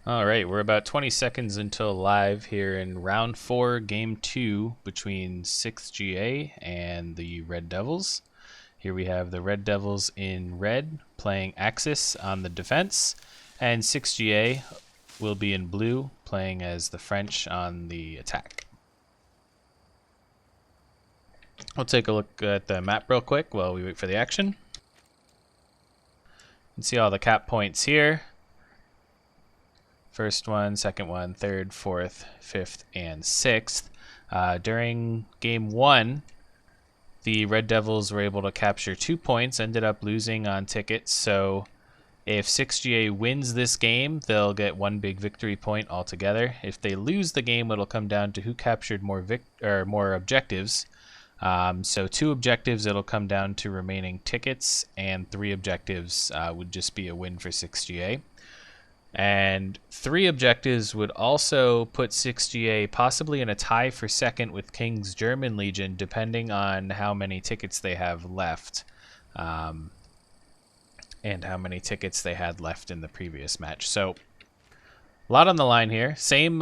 Alright, we're about 20 seconds until live here in round 4, game 2 between 6GA and the Red Devils. Here we have the Red Devils in red playing Axis on the defense, and 6GA will be in blue playing as the French on the attack. We'll take a look at the map real quick while we wait for the action. You can see all the cap points here. First one, second one, third, fourth, fifth, and sixth. During game 1, the Red Devils were able to capture 2 points, ended up losing on tickets. So if 6GA wins this game, they'll get 1 big victory point altogether. If they lose the game, it'll come down to who captured more objectives. So 2 objectives, it'll come down to remaining tickets, and 3 objectives would just be a win for 6GA. And 3 objectives would also put 6GA possibly in a tie for second with King's German Legion, depending on how many tickets they have left, and how many tickets they had left in the previous match. So a lot on the line here. Same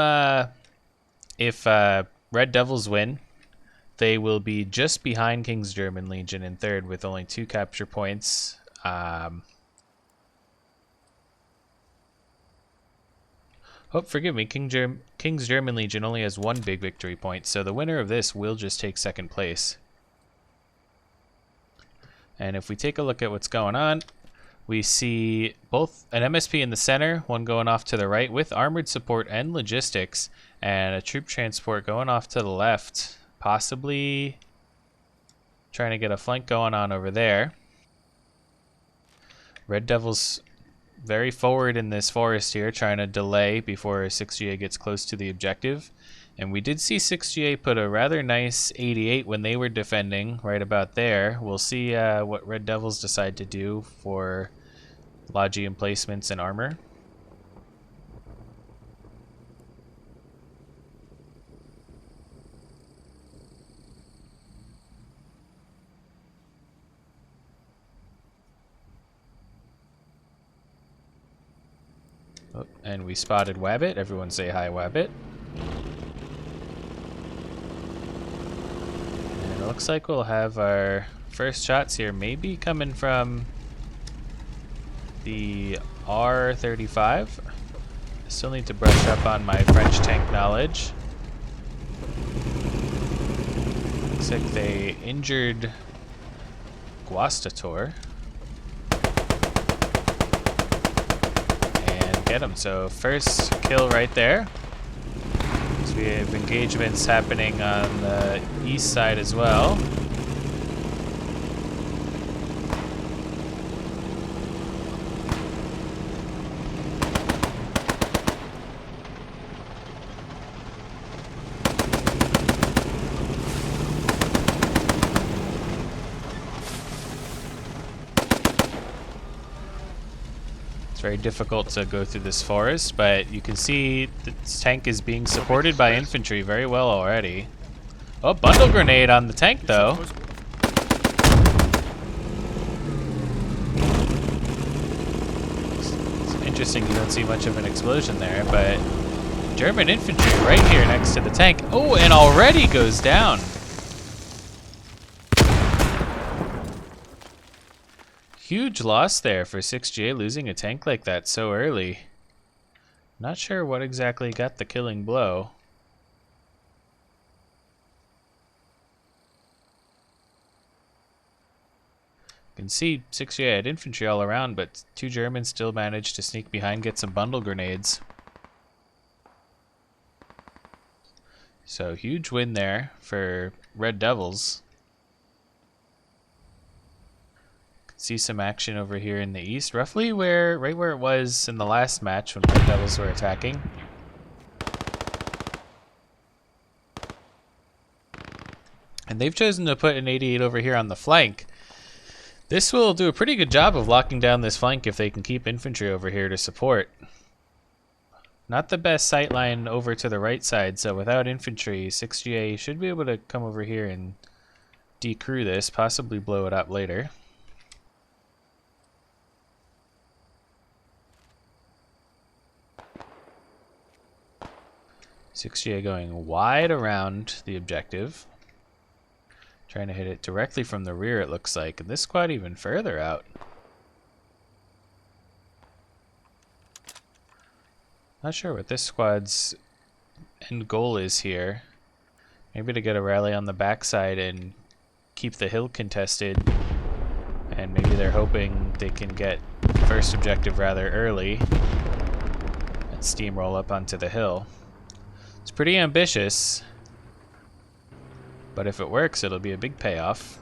if Red Devils win, they will be just behind King's German Legion in third with only 2 capture points. Oh, forgive me, King's German Legion only has 1 big victory point, so the winner of this will just take second place. And if we take a look at what's going on, we see both an MSP in the center, one going off to the right with armored support and logistics, and a troop transport going off to the left, possibly trying to get a flank going on over there. Red Devils very forward in this forest here, trying to delay before 6GA gets close to the objective. And we did see 6GA put a rather nice 88 when they were defending right about there. We'll see what Red Devils decide to do for Logi emplacements and armor. Oh, and we spotted Wabbit. Everyone say hi, Wabbit. And it looks like we'll have our first shots here maybe coming from the R35. I still need to brush up on my French tank knowledge. Looks like they injured Guastator. Get him. So first kill right there. So we have engagements happening on the east side as well. It's very difficult to go through this forest, but you can see this tank is being supported by infantry very well already. Oh, bundle grenade on the tank though. It's interesting you don't see much of an explosion there, but German infantry right here next to the tank. Oh, and already goes down. Huge loss there for 6GA, losing a tank like that so early. Not sure what exactly got the killing blow. You can see 6GA had infantry all around, but 2 Germans still managed to sneak behind, get some bundle grenades. So huge win there for Red Devils. See some action over here in the east, roughly right where it was in the last match when Red Devils were attacking. And they've chosen to put an 88 over here on the flank. This will do a pretty good job of locking down this flank if they can keep infantry over here to support. Not the best sight line over to the right side, so without infantry, 6GA should be able to come over here and decrew this, possibly blow it up later. 6GA going wide around the objective. Trying to hit it directly from the rear, it looks like. And this squad even further out. Not sure what this squad's end goal is here. Maybe to get a rally on the backside and keep the hill contested. And maybe they're hoping they can get first objective rather early and steamroll up onto the hill. It's pretty ambitious, but if it works, it'll be a big payoff.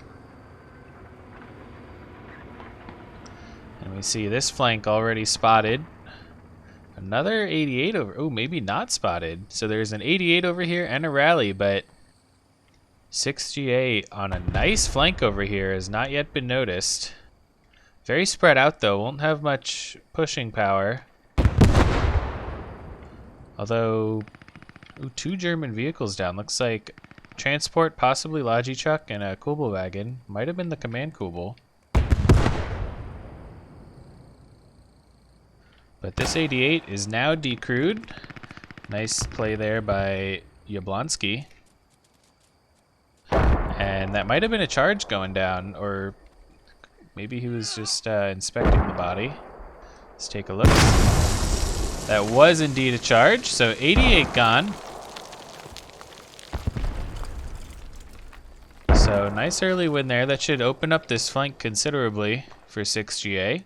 And we see this flank already spotted. Another 88 over. Oh, maybe not spotted. So there's an 88 over here and a rally, but 6GA on a nice flank over here has not yet been noticed. Very spread out though, won't have much pushing power. Although, ooh, 2 German vehicles down. Looks like transport, possibly Logi truck, and a Kubelwagen. Might have been the command Kubel. But this 88 is now decrewed. Nice play there by Jablonski. And that might have been a charge going down, or maybe he was just inspecting the body. Let's take a look. That was indeed a charge, so 88 gone. So nice early win there. That should open up this flank considerably for 6GA.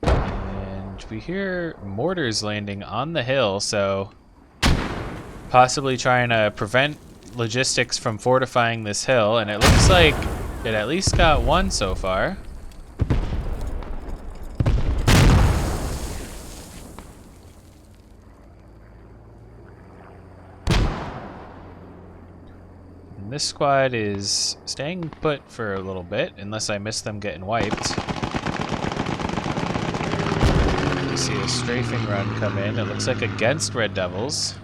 And we hear mortars landing on the hill, so possibly trying to prevent logistics from fortifying this hill, and it looks like it at least got one so far. And this squad is staying put for a little bit, unless I miss them getting wiped. You see a strafing run come in. It looks like against Red Devils.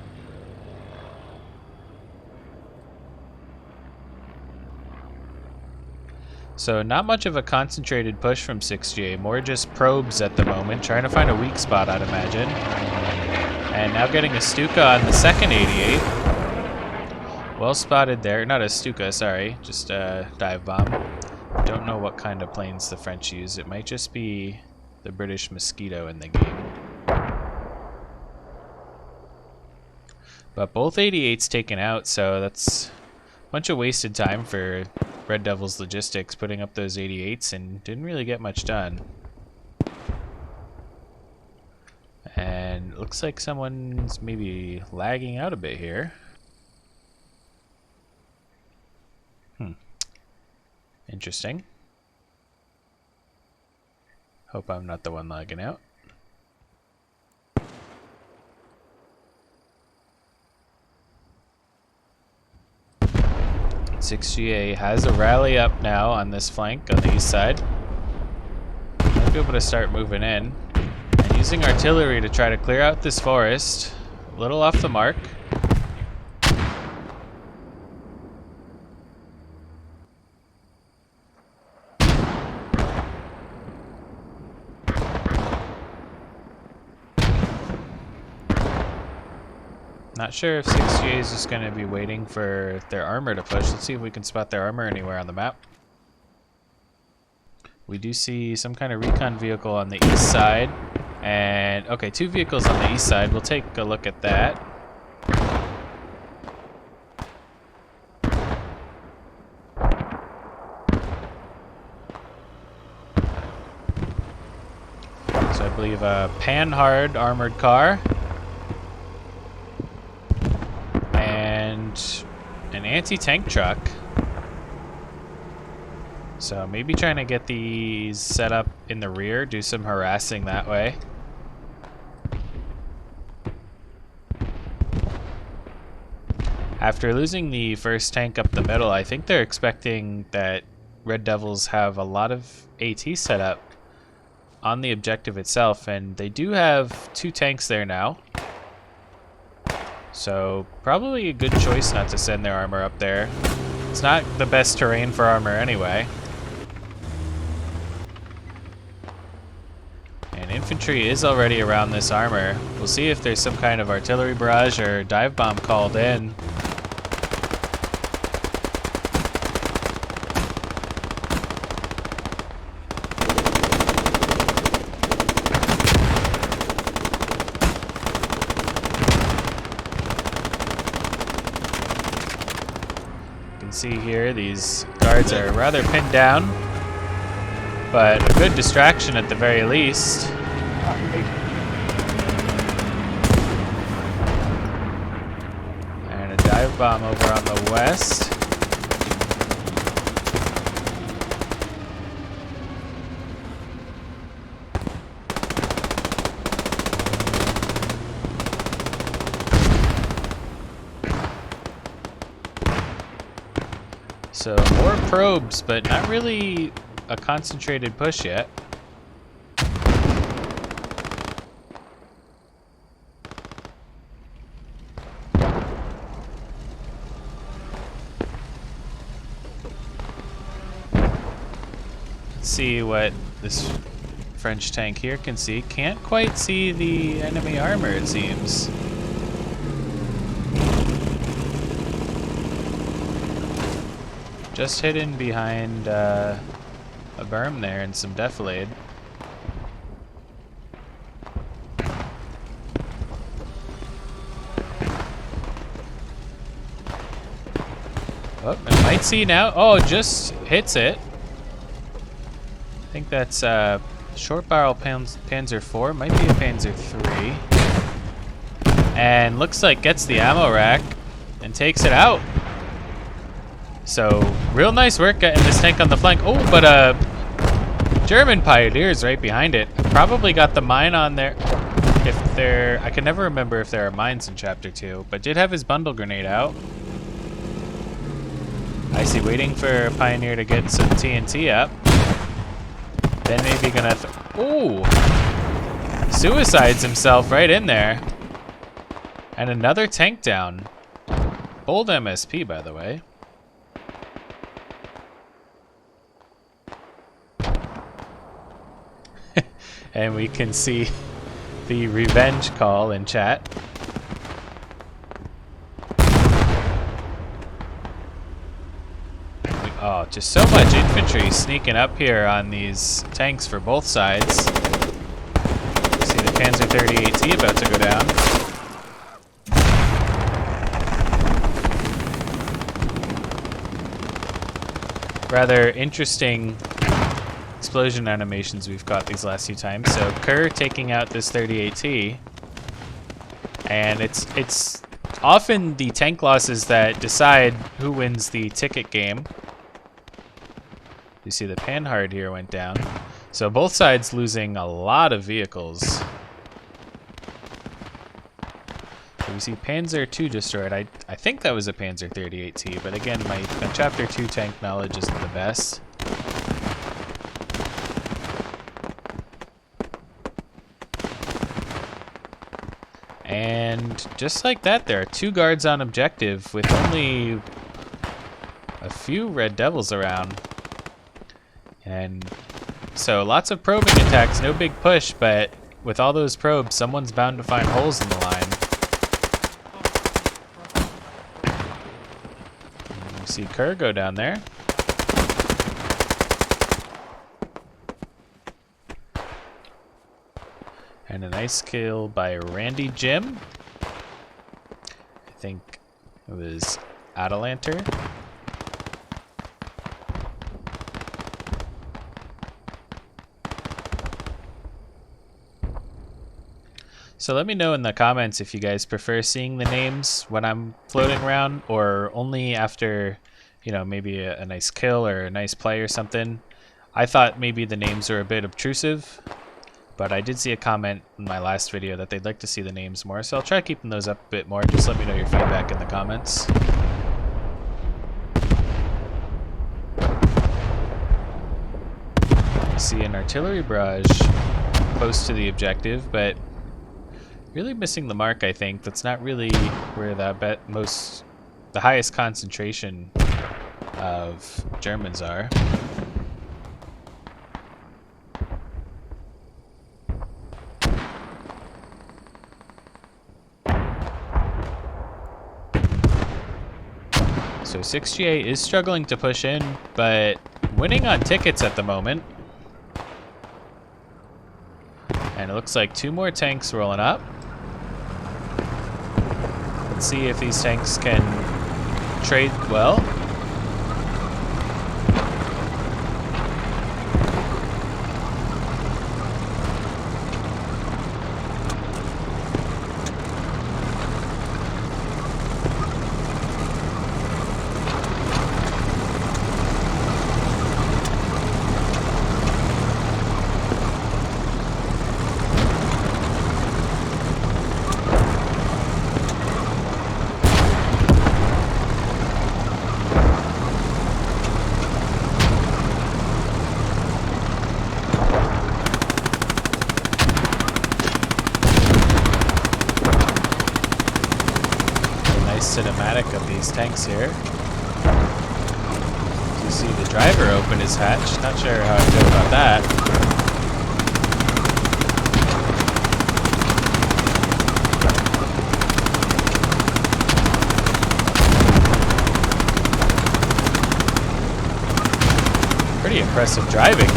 So not much of a concentrated push from 6GA, more just probes at the moment, trying to find a weak spot, I'd imagine. And now getting a Stuka on the second 88. Well spotted there, not a Stuka, sorry, just a dive bomb. Don't know what kind of planes the French use, it might just be the British Mosquito in the game. But both 88s taken out, so that's a bunch of wasted time for Red Devils logistics putting up those 88s and didn't really get much done. And it looks like someone's maybe lagging out a bit here. Interesting. Hope I'm not the one lagging out. .6GA has a rally up now on this flank on the east side. Might be able to start moving in. And using artillery to try to clear out this forest. A little off the mark. Not sure if 6GA is just going to be waiting for their armor to push. Let's see if we can spot their armor anywhere on the map. We do see some kind of recon vehicle on the east side. And, okay, 2 vehicles on the east side. We'll take a look at that. So I believe a Panhard armored car. An anti-tank truck. So maybe trying to get these set up in the rear, do some harassing that way. After losing the first tank up the middle, I think they're expecting that Red Devils have a lot of AT set up on the objective itself, and they do have 2 tanks there now. So probably a good choice not to send their armor up there. It's not the best terrain for armor anyway. And infantry is already around this armor. We'll see if there's some kind of artillery barrage or dive bomb called in. You can see here these guards are rather pinned down, but a good distraction at the very least. And a dive bomb over on the west. So more probes, but not really a concentrated push yet. Let's see what this French tank here can see. Can't quite see the enemy armor, it seems. Just hidden behind a berm there and some defilade. Oh, it might see now. Oh, just hits it. I think that's short barrel Panzer IV. Might be a Panzer III. And looks like gets the ammo rack and takes it out. So, real nice work getting this tank on the flank. Oh, but German Pioneers right behind it. Probably got the mine on there. If there, I can never remember if there are mines in Chapter 2, but did have his bundle grenade out. I see, waiting for a Pioneer to get some TNT up. Then maybe gonna, ooh! Suicides himself right in there. And another tank down. Bold MSP, by the way. And we can see the revenge call in chat. Oh, just so much infantry sneaking up here on these tanks for both sides. See the Panzer 38T about to go down. Rather interesting explosion animations we've got these last few times. So Kerr taking out this 38T, and it's often the tank losses that decide who wins the ticket game. You see the Panhard here went down, so both sides losing a lot of vehicles. So we see Panzer II destroyed. I think that was a Panzer 38T, but again, my Chapter 2 tank knowledge isn't the best. And just like that, there are 2 guards on objective with only a few Red Devils around. And so lots of probing attacks, no big push, but with all those probes, someone's bound to find holes in the line. And you see Kerr go down there. And a nice kill by Randy Jim. I think it was Atalanter. So let me know in the comments if you guys prefer seeing the names when I'm floating around, or only after, you know, maybe a nice kill or a nice play or something. I thought maybe the names were a bit obtrusive, but I did see a comment in my last video that they'd like to see the names more, so I'll try keeping those up a bit more. Just let me know your feedback in the comments. You see an artillery barrage close to the objective, but really missing the mark, I think. That's not really where the highest concentration of Germans are. So 6GA is struggling to push in, but winning on tickets at the moment. And it looks like 2 more tanks rolling up. Let's see if these tanks can trade well. Cinematic of these tanks here. You see the driver open his hatch. Not sure how I feel about that. Pretty impressive driving.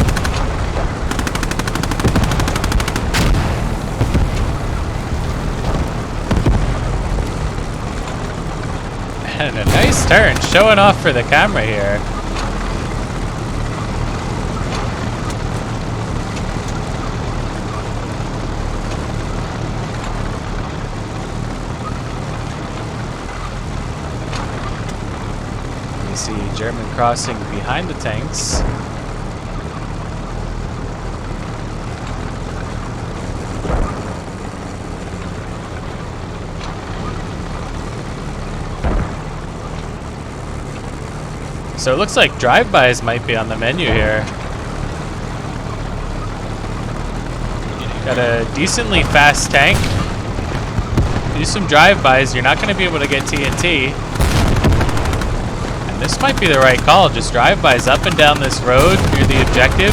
And a nice turn, showing off for the camera here. You see German crossing behind the tanks. So it looks like drive-bys might be on the menu here. Got a decently fast tank. Do some drive-bys, you're not going to be able to get TNT. And this might be the right call, just drive-bys up and down this road near the objective.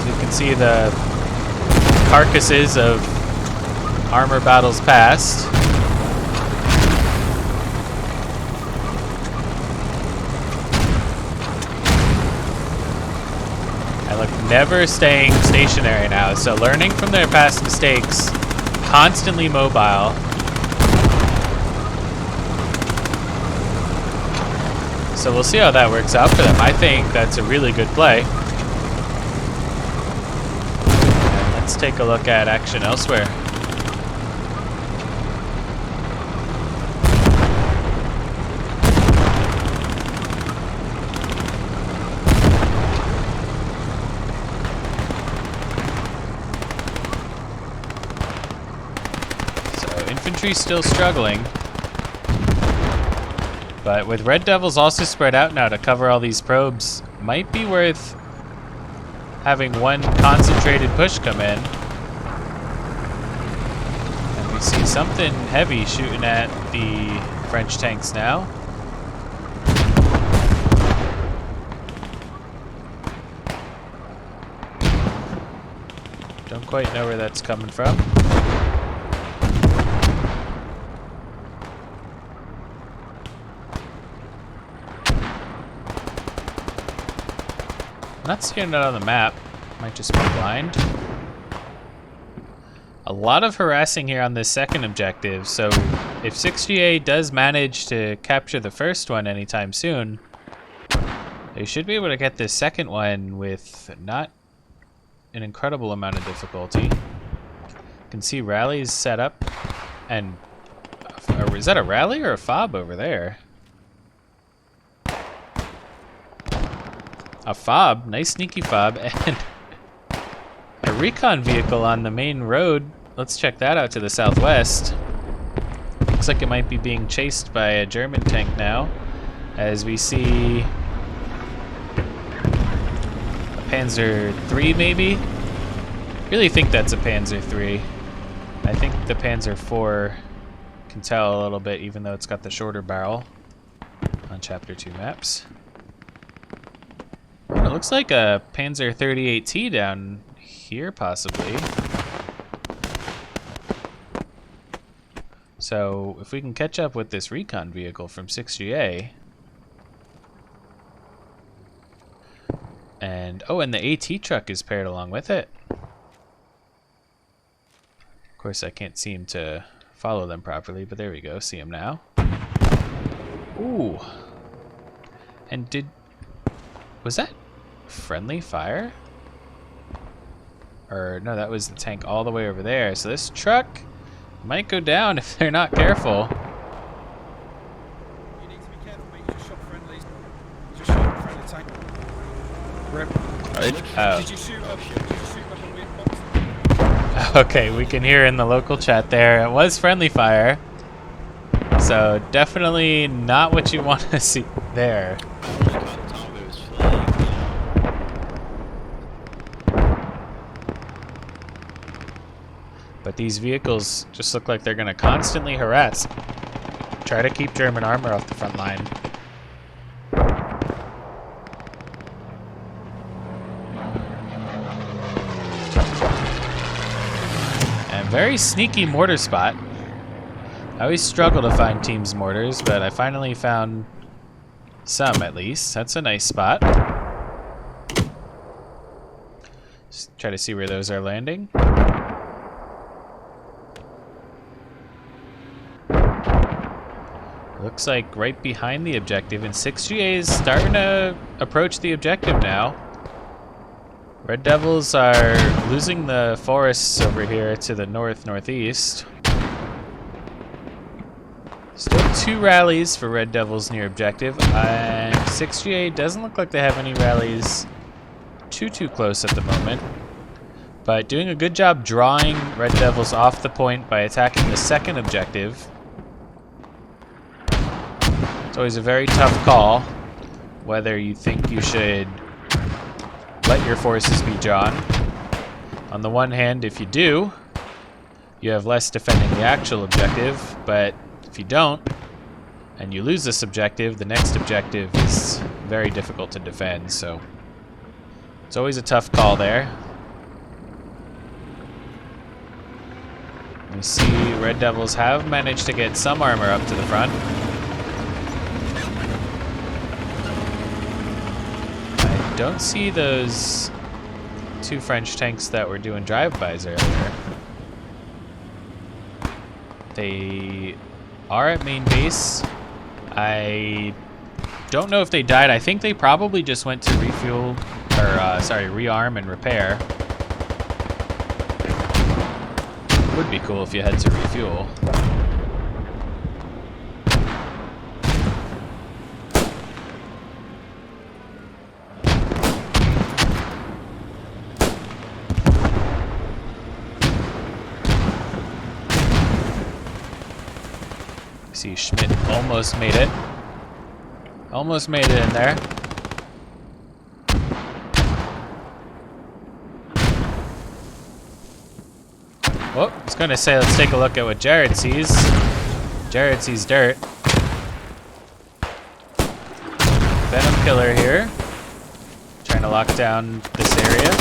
You can see the carcasses of armor battles past. And look, never staying stationary now. So learning from their past mistakes, constantly mobile. So we'll see how that works out for them. I think that's a really good play. And let's take a look at action elsewhere. Infantry still struggling, but with Red Devils also spread out now to cover all these probes, might be worth having one concentrated push come in. And we see something heavy shooting at the French tanks now. Don't quite know where that's coming from. Not seeing it on the map. Might just be blind. A lot of harassing here on this second objective, so if 6GA does manage to capture the first one anytime soon, they should be able to get this second one with not an incredible amount of difficulty. You can see rallies set up, and is that a rally or a fob over there? A fob, nice sneaky fob, and a recon vehicle on the main road. Let's check that out to the southwest. Looks like it might be being chased by a German tank now, as we see a Panzer III maybe? Really think that's a Panzer III. I think the Panzer IV can tell a little bit, even though it's got the shorter barrel on Chapter 2 maps. It looks like a Panzer 38T down here, possibly. So if we can catch up with this recon vehicle from 6GA. And oh, and the AT truck is paired along with it. Of course, I can't seem to follow them properly, but there we go. See them now. Ooh. And was that friendly fire? Or no, that was the tank all the way over there. So this truck might go down if they're not careful. You need to be careful, mate. You just shot friendlies. You just shot a friendly tank. Rip. Oh. Did you shoot up a weird box? Okay, we can hear in the local chat there. It was friendly fire. So definitely not what you want to see there. But these vehicles just look like they're going to constantly harass. Try to keep German armor off the front line. And very sneaky mortar spot. I always struggle to find teams mortars, but I finally found some at least. That's a nice spot. Just try to see where those are landing. Looks like right behind the objective, and 6GA is starting to approach the objective now. Red Devils are losing the forests over here to the northeast. Still 2 rallies for Red Devils near objective, and 6GA doesn't look like they have any rallies too close at the moment. But doing a good job drawing Red Devils off the point by attacking the second objective. It's always a very tough call whether you think you should let your forces be drawn. On the one hand, if you do, you have less defending the actual objective, but if you don't, and you lose this objective, the next objective is very difficult to defend, so it's always a tough call there. We see Red Devils have managed to get some armor up to the front. I don't see those 2 French tanks that were doing drive-bys earlier. They are at main base. I don't know if they died. I think they probably just went to refuel, or rearm and repair. Would be cool if you had to refuel. See, Schmidt almost made it. Almost made it in there. Oh, I was gonna say, let's take a look at what Jared sees. Jared sees dirt. Venom Killer here. Trying to lock down this area.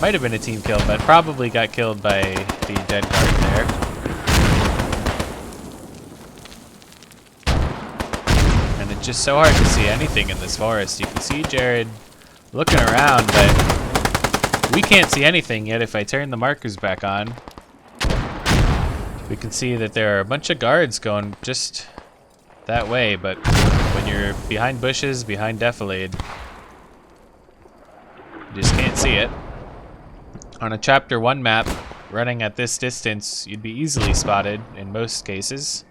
Might have been a team kill, but probably got killed by the dead guard there. And it's just so hard to see anything in this forest. You can see Jared looking around, but we can't see anything yet. If I turn the markers back on, we can see that there are a bunch of guards going just that way, but when you're behind bushes, behind Defilade, you just can't see it. On a Chapter 1 map, running at this distance, you'd be easily spotted in most cases.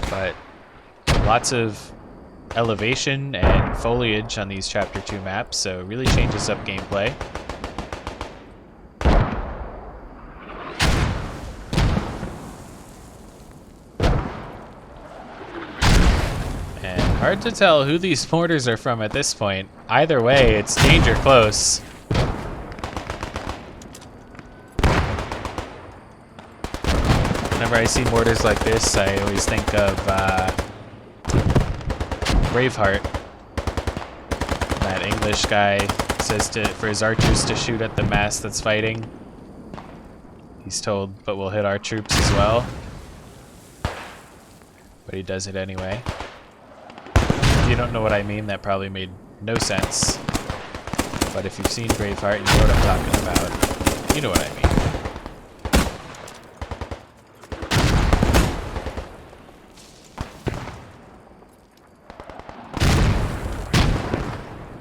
But lots of elevation and foliage on these Chapter 2 maps, so it really changes up gameplay. And hard to tell who these mortars are from at this point. Either way, it's danger close. Whenever I see mortars like this, I always think of Braveheart. that English guy says for his archers to shoot at the mass that's fighting. He's told, but we'll hit our troops as well. But he does it anyway. If you don't know what I mean, that probably made no sense. But if you've seen Braveheart, you know what I'm talking about. You know what I mean.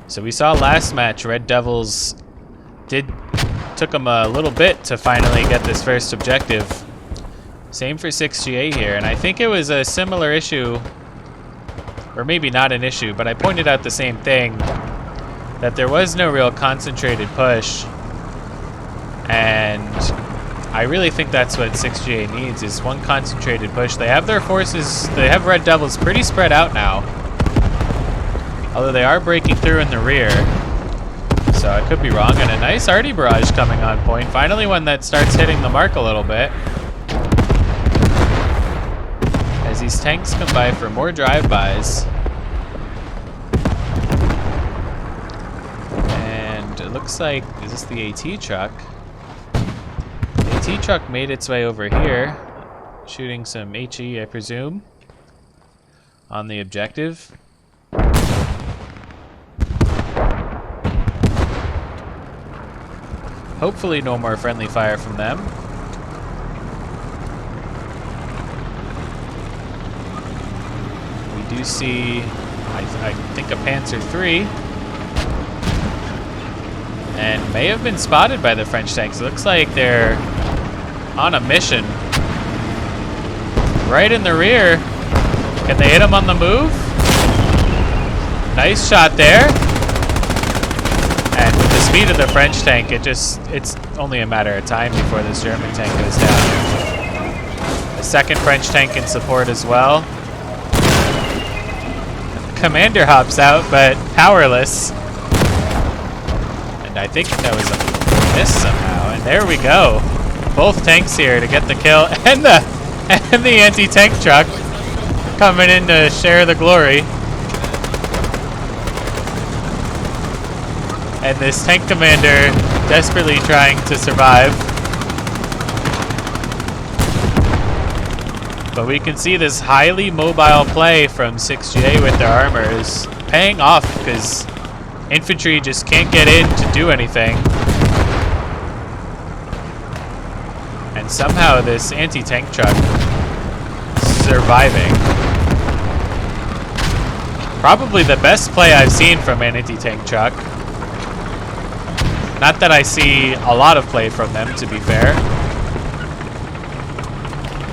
So we saw last match, Red Devils took them a little bit to finally get this first objective. Same for 6GA here, and I think it was a similar issue, or maybe not an issue, but I pointed out the same thing, that there was no real concentrated push, and I really think that's what 6GA needs, is one concentrated push. They have their forces, they have Red Devils pretty spread out now, although they are breaking through in the rear. So I could be wrong, and a nice arty barrage coming on point. Finally one that starts hitting the mark a little bit. As these tanks come by for more drive-bys. And it looks like, is this the AT truck? The AT truck made its way over here, shooting some HE, I presume, on the objective. Hopefully no more friendly fire from them. We do see, I think, a Panzer III. And may have been spotted by the French tanks. It looks like they're on a mission. Right in the rear. Can they hit them on the move? Nice shot there. And with the speed of the French tank, it's only a matter of time before this German tank goes down. A second French tank in support as well. Commander hops out, but powerless. And I think that was a miss somehow. And there we go. Both tanks here to get the kill, and the anti-tank truck coming in to share the glory. And this tank commander desperately trying to survive. But we can see this highly mobile play from 6GA with their armor is paying off, because infantry just can't get in to do anything. And somehow this anti-tank truck is surviving. Probably the best play I've seen from an anti-tank truck. Not that I see a lot of play from them, to be fair.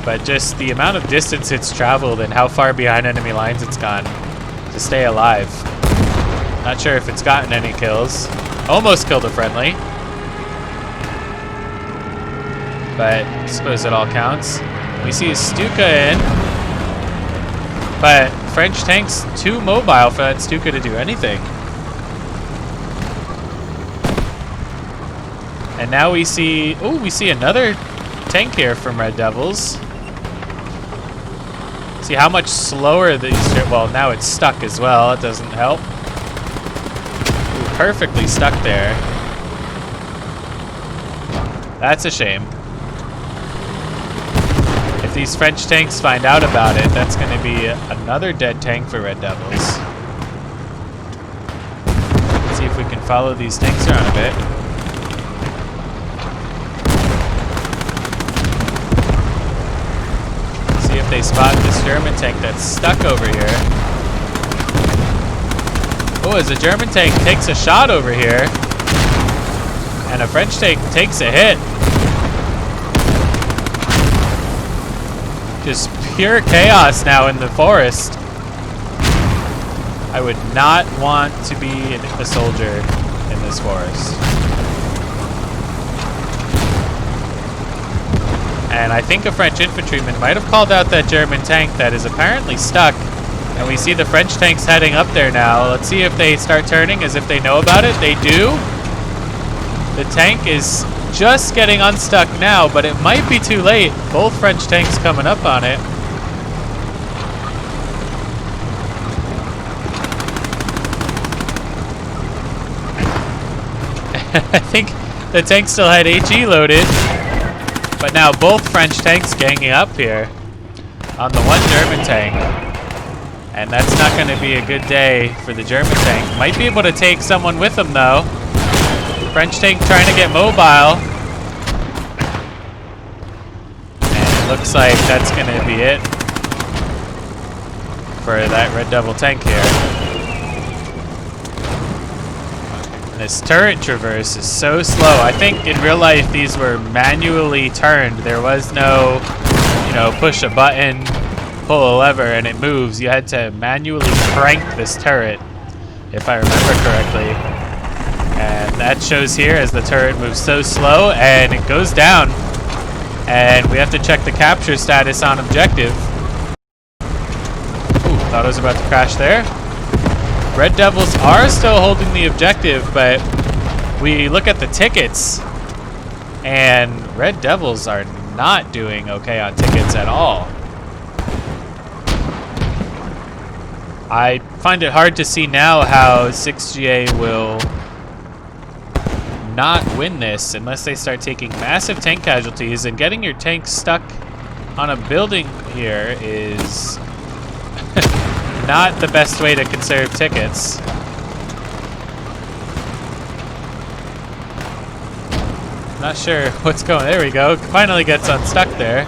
But just the amount of distance it's traveled and how far behind enemy lines it's gone to stay alive. Not sure if it's gotten any kills. Almost killed a friendly. But I suppose it all counts. We see a Stuka in. But French tanks too mobile for that Stuka to do anything. And now we see, we see another tank here from Red Devils. See how much slower these, well, now it's stuck as well. It doesn't help. Ooh, perfectly stuck there. That's a shame. If these French tanks find out about it, that's going to be another dead tank for Red Devils. Let's see if we can follow these tanks around a bit. They spot this German tank that's stuck over here. Oh, as a German tank takes a shot over here, and a French tank takes a hit. Just pure chaos now in the forest. I would not want to be a soldier in this forest. And I think a French infantryman might have called out that German tank that is apparently stuck. And we see the French tanks heading up there now. Let's see if they start turning as if they know about it. They do. The tank is just getting unstuck now, but it might be too late. Both French tanks coming up on it. I think the tank still had HE loaded, but now both French tanks ganging up here on the one German tank. And that's not going to be a good day for the German tank. Might be able to take someone with them though. French tank trying to get mobile. And it looks like that's going to be it for that Red Devil tank here. This turret traverse is so slow. I think in real life these were manually turned. There was no, you know, push a button, pull a lever, and it moves. You had to manually crank this turret, if I remember correctly. And that shows here as the turret moves so slow and it goes down. And we have to check the capture status on objective. Ooh, thought I was about to crash there. Red Devils are still holding the objective, but we look at the tickets, and Red Devils are not doing okay on tickets at all. I find it hard to see now how 6GA will not win this unless they start taking massive tank casualties, and getting your tank stuck on a building here is not the best way to conserve tickets. Not sure what's going. There we go. Finally gets unstuck there.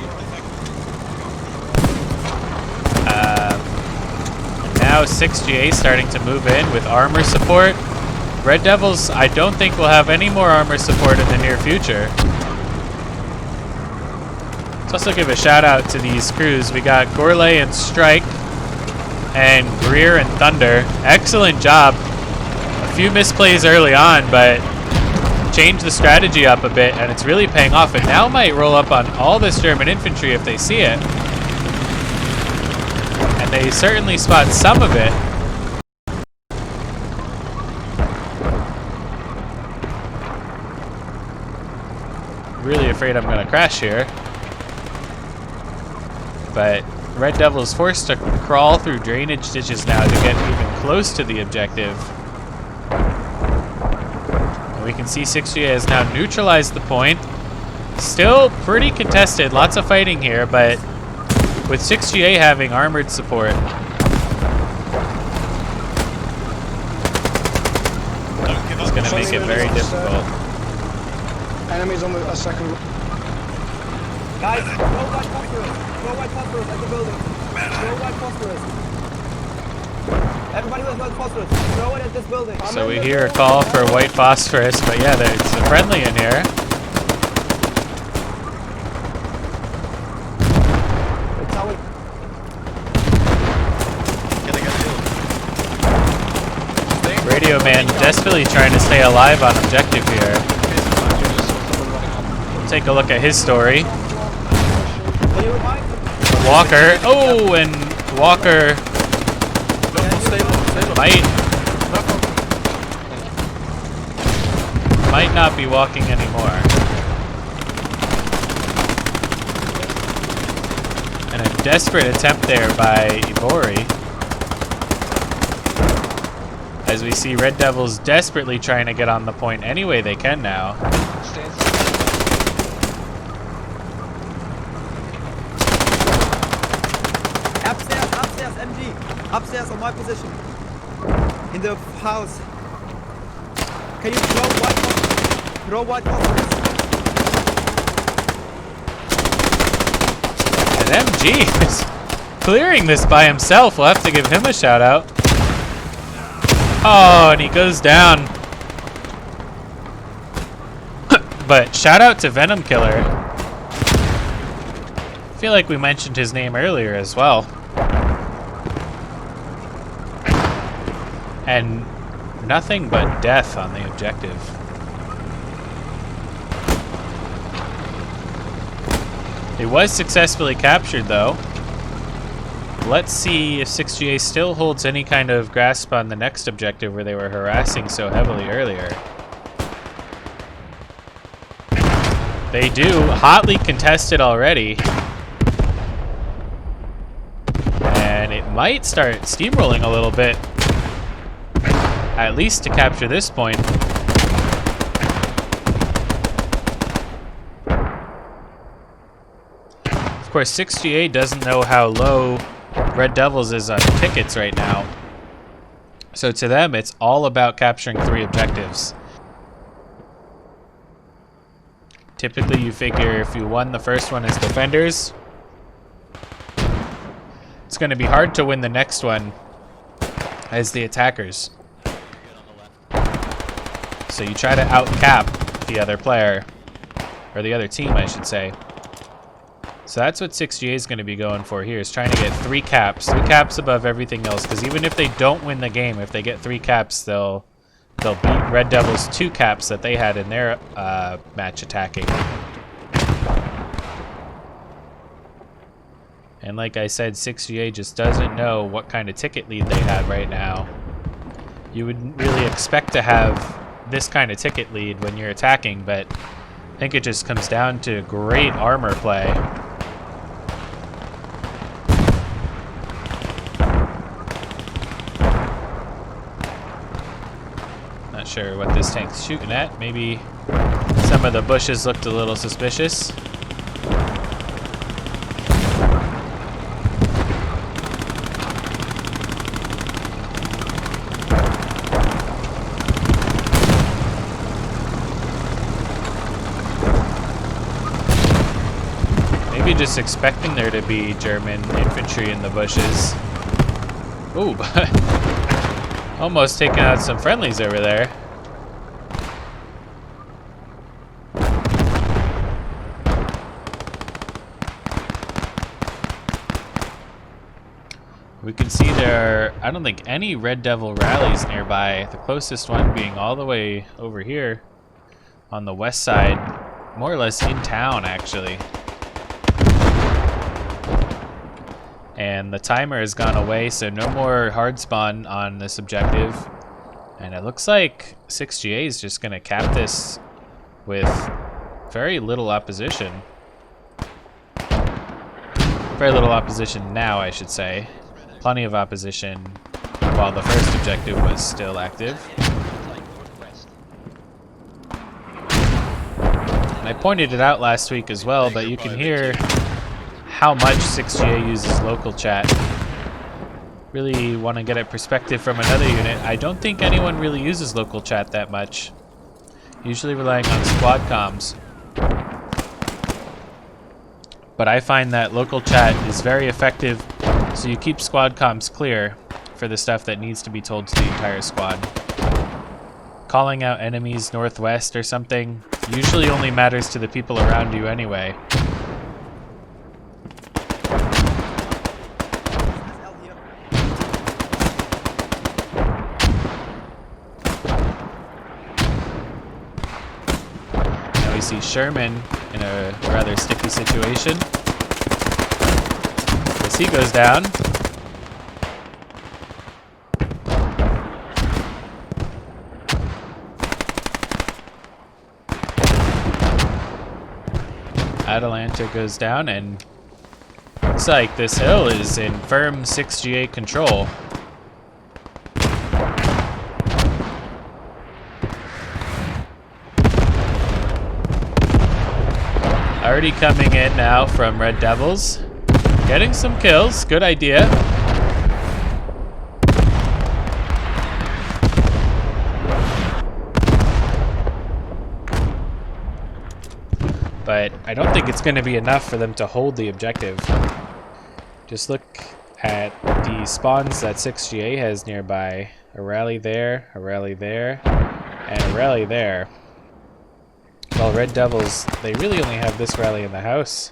Now 6GA starting to move in with armor support. Red Devils, I don't think will have any more armor support in the near future. Let's also give a shout out to these crews. We got Gourlay and Strike, and Greer and Thunder. Excellent job. A few misplays early on, but changed the strategy up a bit, and it's really paying off. And now might roll up on all this German infantry if they see it. And they certainly spot some of it. Really afraid I'm gonna crash here. But Red Devil is forced to crawl through drainage ditches now to get even close to the objective. And we can see 6GA has now neutralized the point. Still pretty contested, lots of fighting here, but with 6GA having armored support. It's going to make it very difficult. Enemies on the second. Guys, throw white phosphorus. Throw white phosphorus at the building. Throw white phosphorus. Everybody who has white phosphorus, throw it at this building. So we hear a call for white phosphorus, but yeah, there's a friendly in here. Radio Man desperately trying to stay alive on objective here. We'll take a look at his story. Walker. Oh, and Walker might not be walking anymore. And a desperate attempt there by Ibori. As we see Red Devils desperately trying to get on the point any way they can now. Upstairs, MG. Upstairs on my position. In the house. Can you throw white phosphorus? And MG is clearing this by himself. We'll have to give him a shout out. Oh, and he goes down. But shout out to Venom Killer. I feel like we mentioned his name earlier as well. And nothing but death on the objective. It was successfully captured though. Let's see if 6GA still holds any kind of grasp on the next objective where they were harassing so heavily earlier. They do. Hotly contested already. And it might start steamrolling a little bit. At least to capture this point. course, 6GA doesn't know how low Red Devils is on tickets right now. So to them, it's all about capturing 3 objectives. Typically, you figure if you won the first one as defenders, it's going to be hard to win the next one as the attackers. So you try to out-cap the other player, or the other team, I should say. So that's what 6GA is going to be going for here, is trying to get 3 caps above everything else. Because even if they don't win the game, if they get 3 caps, they'll beat Red Devils' 2 caps that they had in their match attacking. And like I said, 6GA just doesn't know what kind of ticket lead they have right now. You wouldn't really expect to have this kind of ticket lead when you're attacking, but I think it just comes down to great armor play. Not sure what this tank's shooting at. Maybe some of the bushes looked a little suspicious. Maybe just expecting there to be German infantry in the bushes. Ooh, almost taking out some friendlies over there. We can see there are, I don't think, any Red Devil rallies nearby. The closest one being all the way over here on the west side, more or less in town actually. And the timer has gone away, so no more hard spawn on this objective. And it looks like 6GA is just going to cap this with very little opposition. Very little opposition now, I should say. Plenty of opposition while the first objective was still active. And I pointed it out last week as well, but you can hear how much 6GA uses local chat. Really want to get a perspective from another unit. I don't think anyone really uses local chat that much. Usually relying on squad comms. But I find that local chat is very effective, so you keep squad comms clear for the stuff that needs to be told to the entire squad. Calling out enemies northwest or something usually only matters to the people around you anyway. See Sherman in a rather sticky situation as he goes down. Atalanta goes down, and looks like this hill is in firm 6GA control. Already coming in now from Red Devils. Getting some kills, good idea. But I don't think it's going to be enough for them to hold the objective. Just look at the spawns that 6GA has nearby. A rally there, a rally there, and a rally there. Well, Red Devils, they really only have this rally in the house.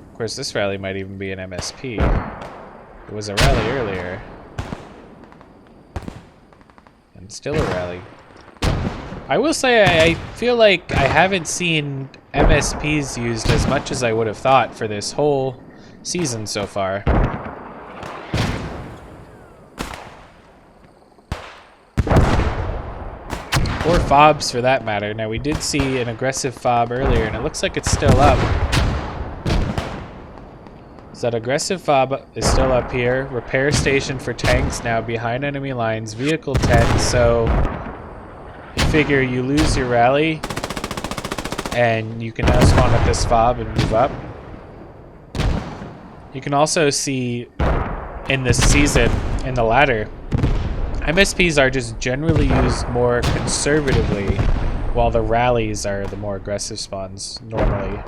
Of course, this rally might even be an MSP. It was a rally earlier. And still a rally. I will say I feel like I haven't seen MSPs used as much as I would have thought for this whole season so far. Or fobs for that matter. Now we did see an aggressive fob earlier and it looks like it's still up. So that aggressive fob is still up here. Repair station for tanks now behind enemy lines. Vehicle 10, so you figure you lose your rally. And you can now spawn at this fob and move up. You can also see in this season, in the ladder, MSPs are just generally used more conservatively, while the rallies are the more aggressive spawns normally.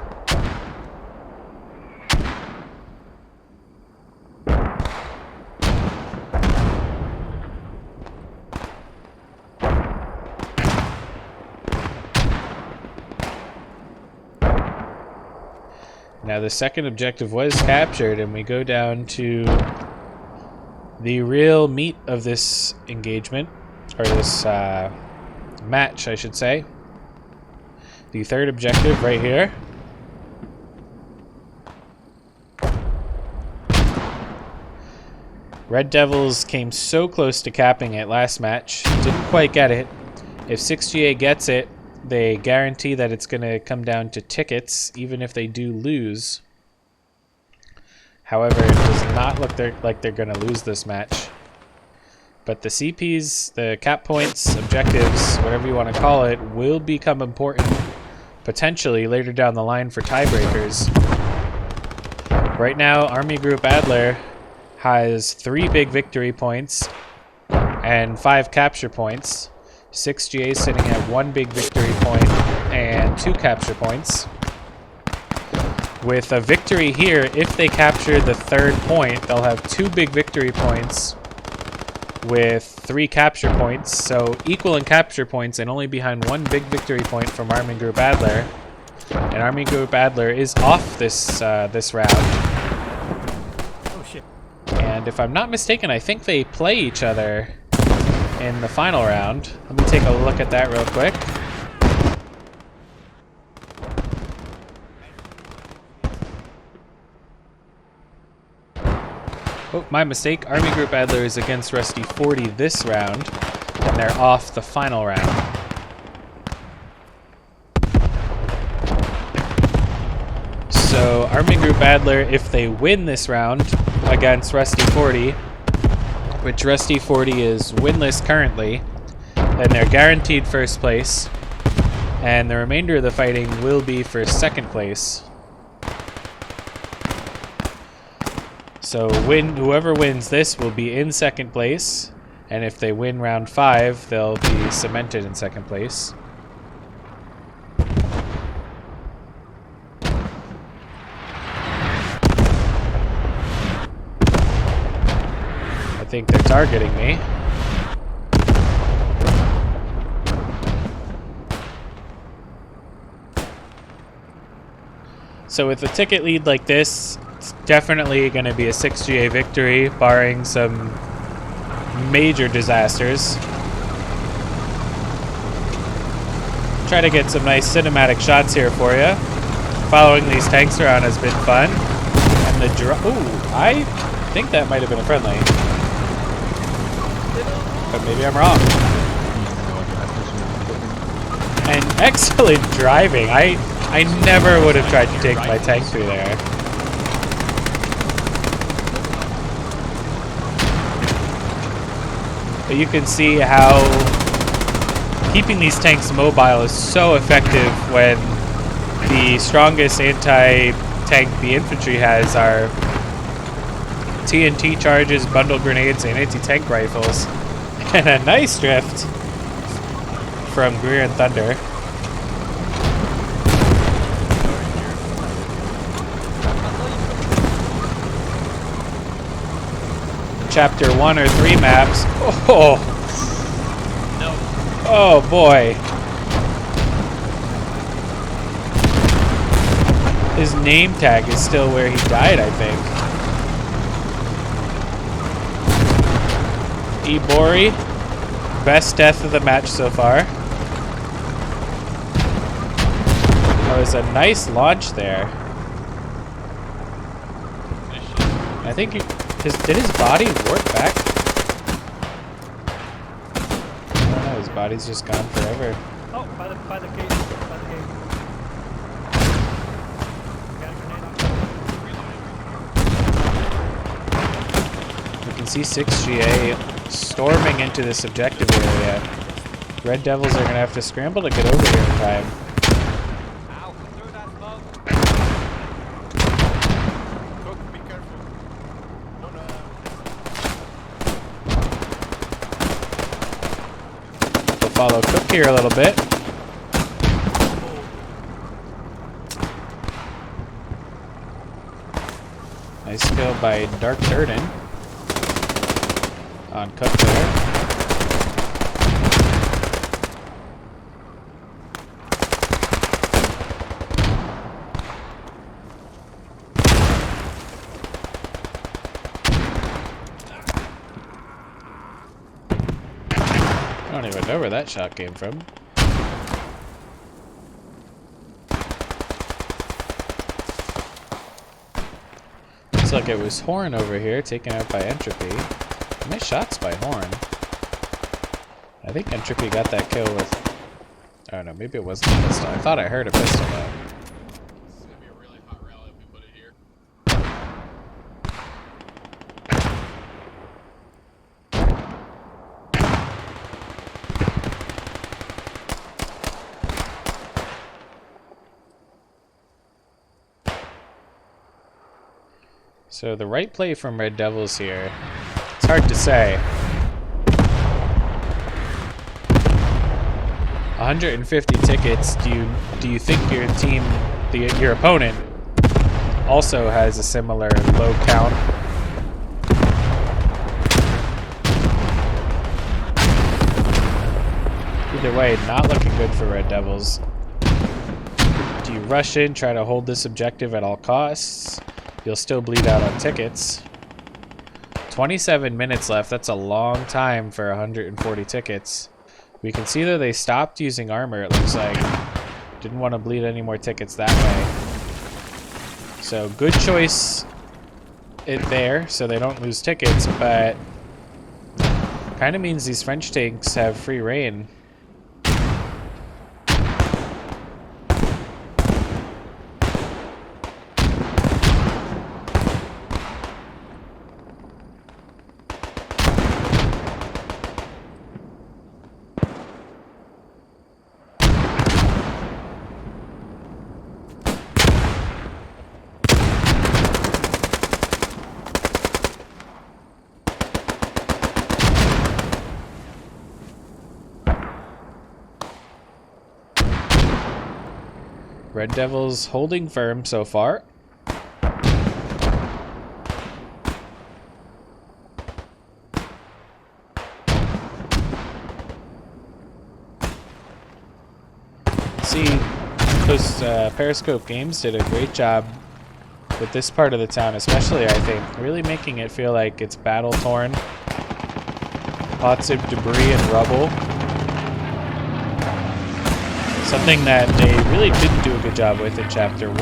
Now the second objective was captured, and we go down to the real meat of this engagement, or this match, I should say. The third objective right here. Red Devils came so close to capping it last match, didn't quite get it. If 6GA gets it, they guarantee that it's going to come down to tickets, even if they do lose. However, it does not look like they're going to lose this match. But the CPs, the cap points, objectives, whatever you want to call it, will become important potentially later down the line for tiebreakers. Right now, Army Group Adler has 3 big victory points and 5 capture points. 6GA sitting at 1 big victory point and 2 capture points. With a victory here, if they capture the 3rd point, they'll have 2 big victory points with 3 capture points, so equal in capture points and only behind 1 big victory point from Army Group Adler. And Army Group Adler is off this round. Oh shit. And if I'm not mistaken, I think they play each other in the final round. Let me take a look at that real quick. Oh, my mistake. Army Group Adler is against Rusty 40 this round, and they're off the final round. So Army Group Adler, if they win this round against Rusty 40, which Rusty 40 is winless currently, then they're guaranteed first place, and the remainder of the fighting will be for second place. So whoever wins this will be in second place, and if they win round 5, they'll be cemented in second place. I think they're targeting me. So with a ticket lead like this, it's definitely going to be a 6GA victory, barring some major disasters. Try to get some nice cinematic shots here for you. Following these tanks around has been fun. And the ooh, I think that might have been a friendly. But maybe I'm wrong. And excellent driving. I never would have tried to take my tank through there. But you can see how keeping these tanks mobile is so effective when the strongest anti-tank the infantry has are TNT charges, bundle grenades, and anti-tank rifles. And a nice drift from Greer and Thunder. Chapter 1 or 3 maps. Oh! No. Oh boy. His name tag is still where he died, I think. Ibori, best death of the match so far. That was a nice launch there. I think did his body warp back? I don't know, his body's just gone forever. Oh, by the gate. By the gate. Got a grenade on. You can see 6GA storming into this objective area. Red Devils are going to have to scramble to get over here in time. follow Cook here a little bit. Nice kill by Dark Durden on Cook there. I don't even know where that shot came from. Looks like it was Horn over here, taken out by Entropy. Nice shots by Horn. I think Entropy got that kill with... I don't know, maybe it wasn't a pistol. I thought I heard a pistol though. This is gonna be a really hot rally if we put it here. So the right play from Red Devils here, it's hard to say. 150 tickets, do you think your team, your opponent, also has a similar low count? Either way, not looking good for Red Devils. Do you rush in, try to hold this objective at all costs? You'll still bleed out on tickets. 27 minutes left. That's a long time for 140 tickets. We can see that they stopped using armor, it looks like. Didn't want to bleed any more tickets that way. So good choice there, so they don't lose tickets, but kind of means these French tanks have free reign. Red Devils holding firm so far. See, those Periscope Games did a great job with this part of the town, especially, I think, really making it feel like it's battle-torn. Lots of debris and rubble. Something that they really didn't do a good job with in Chapter 1.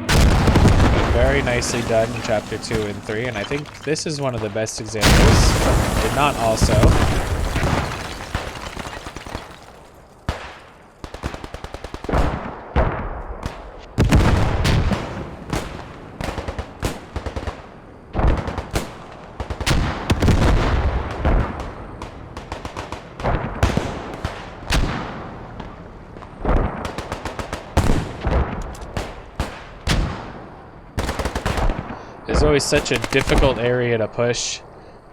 But very nicely done in Chapter 2 and 3, and I think this is one of the best examples. Did not also. There's always such a difficult area to push.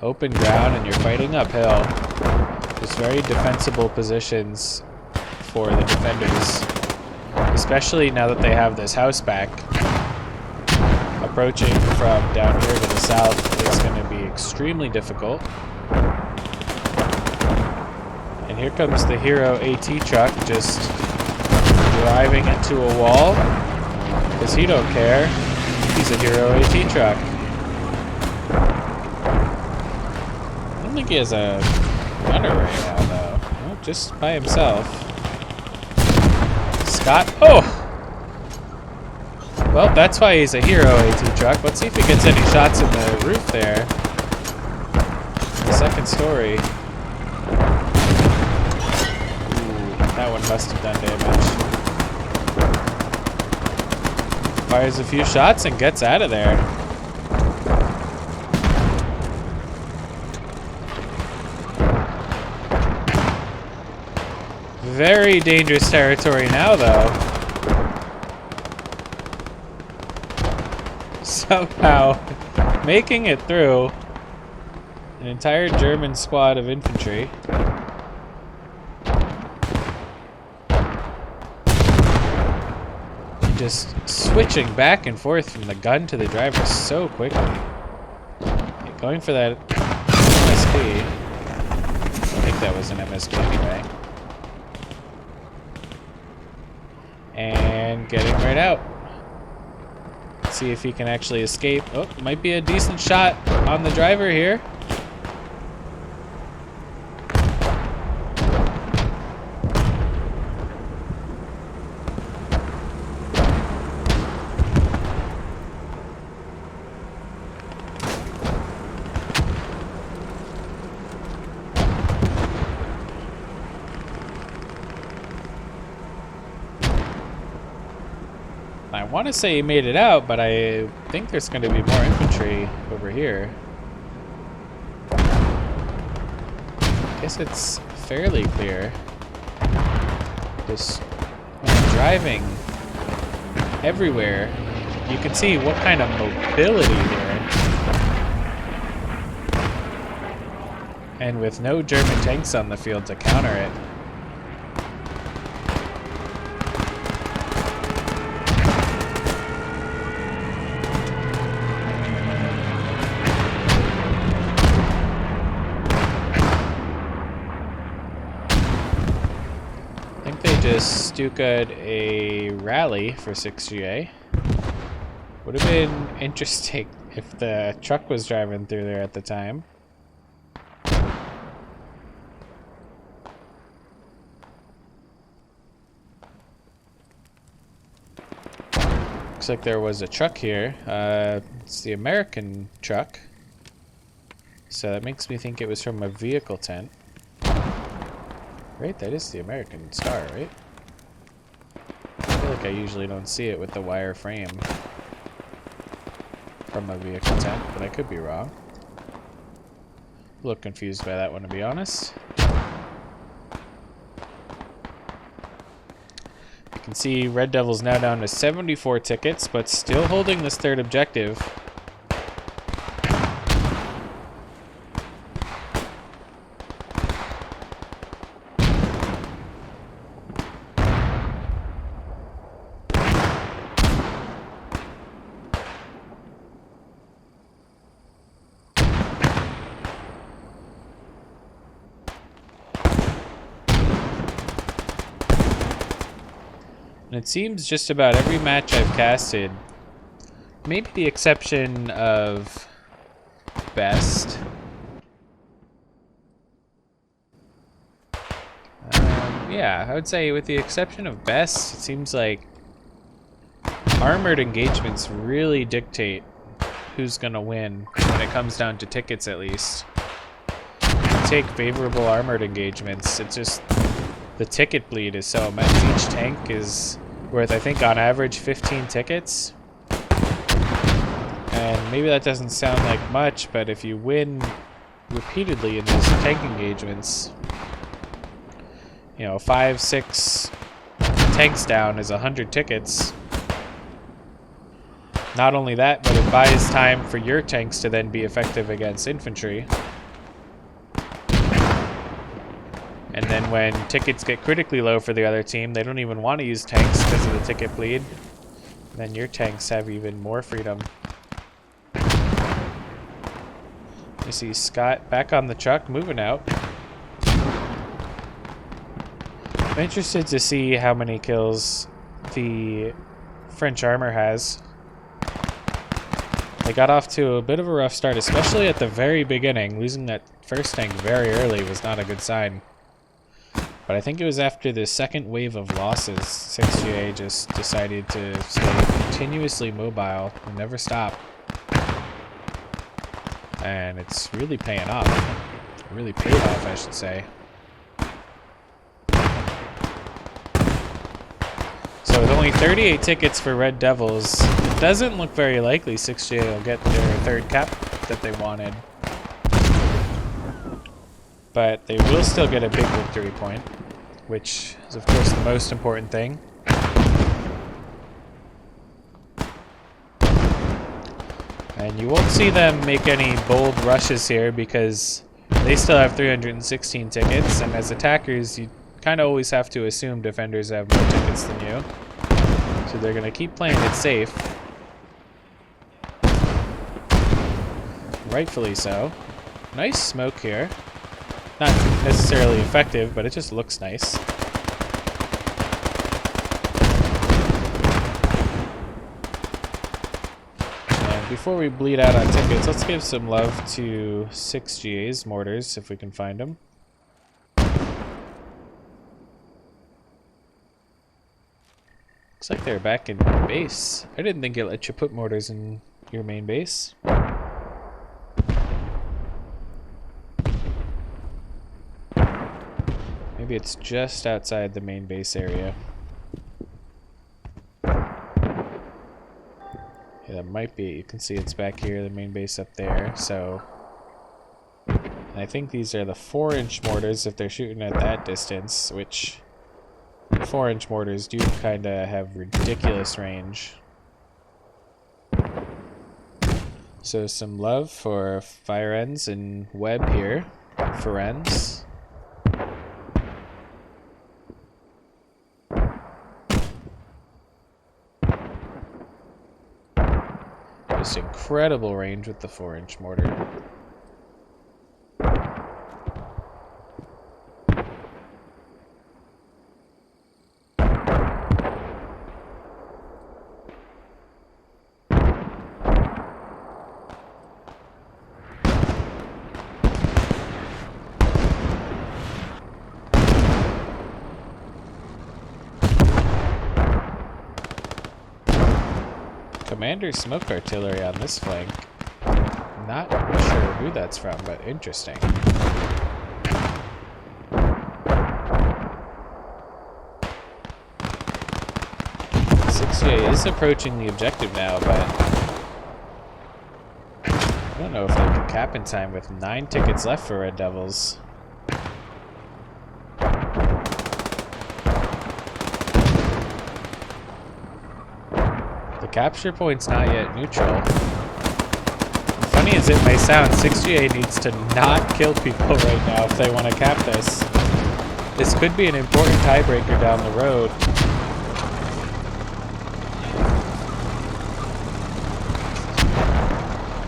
Open ground and you're fighting uphill. Just very defensible positions for the defenders. Especially now that they have this house back. Approaching from down here to the south is going to be extremely difficult. And here comes the Hero AT truck just driving into a wall. Because he don't care. He's a Hero AT truck. I don't think he has a gunner right now, though. Oh, just by himself. Scott. Oh! Well, that's why he's a Hero AT truck. Let's see if he gets any shots in the roof there. The second story. Ooh, that one must have done damage. Fires a few shots and gets out of there. Very dangerous territory now, though. Somehow making it through. An entire German squad of infantry. Just switching back and forth from the gun to the driver so quickly. Okay, going for that MSP. I think that was an MSP anyway. And getting right out. Let's see if he can actually escape. Oh, might be a decent shot on the driver here. I want to say he made it out, but I think there's going to be more infantry over here. I guess it's fairly clear. Just driving everywhere, you can see what kind of mobility there. And with no German tanks on the field to counter it. Just Stuka-ed a rally for 6GA. Would have been interesting if the truck was driving through there at the time. Looks like there was a truck here. It's the American truck. So that makes me think it was from a vehicle tent. Right, that is the American Star, right? I feel like I usually don't see it with the wire frame from a vehicle tent, but I could be wrong. A little confused by that one, to be honest. You can see Red Devils now down to 74 tickets, but still holding this third objective. And it seems just about every match I've casted, maybe the exception of Best. Yeah, I would say with the exception of Best, it seems like armored engagements really dictate who's gonna win when it comes down to tickets, at least. Take favorable armored engagements, it's just the ticket bleed is so immense. Each tank is worth, I think, on average 15 tickets. And maybe that doesn't sound like much, but if you win repeatedly in these tank engagements, you know, 5, 6 tanks down is 100 tickets. Not only that, but it buys time for your tanks to then be effective against infantry. And then when tickets get critically low for the other team, they don't even want to use tanks because of the ticket bleed. Then your tanks have even more freedom. You see Scott back on the truck, moving out. I'm interested to see how many kills the French armor has. They got off to a bit of a rough start, especially at the very beginning. Losing that first tank very early was not a good sign. But I think it was after the second wave of losses, 6GA just decided to stay continuously mobile and never stop. And it's really paying off. It really paid off, I should say. So with only 38 tickets for Red Devils, it doesn't look very likely 6GA will get their third cap that they wanted. But they will still get a big victory point, which is of course the most important thing. And you won't see them make any bold rushes here because they still have 316 tickets, and as attackers, you kind of always have to assume defenders have more tickets than you. So they're going to keep playing it safe. Rightfully so. Nice smoke here. Not necessarily effective, but it just looks nice. And before we bleed out on tickets, let's give some love to 6GA's mortars, if we can find them. Looks like they're back in base. I didn't think it let you put mortars in your main base. Maybe it's just outside the main base area. Yeah, that might be. You can see it's back here, the main base up there. So, and I think these are the 4-inch mortars if they're shooting at that distance, which 4-inch mortars do kind of have ridiculous range. So some love for Fire Ends and Webb here. Ferenz. Just incredible range with the 4-inch mortar. Commander smoke artillery on this flank. Not sure who that's from, but interesting. 6GA is approaching the objective now, but I don't know if they can cap in time with 9 tickets left for Red Devils. The capture point's not yet neutral. Funny as it may sound, 6GA needs to not kill people right now if they want to cap this. This could be an important tiebreaker down the road.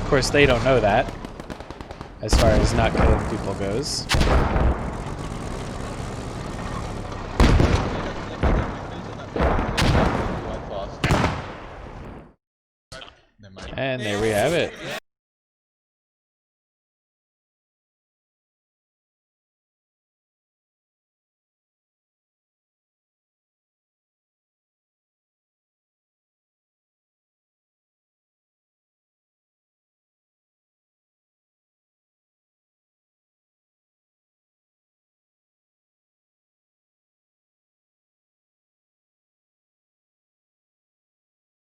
Of course, they don't know that, as far as not killing people goes. And there we have it.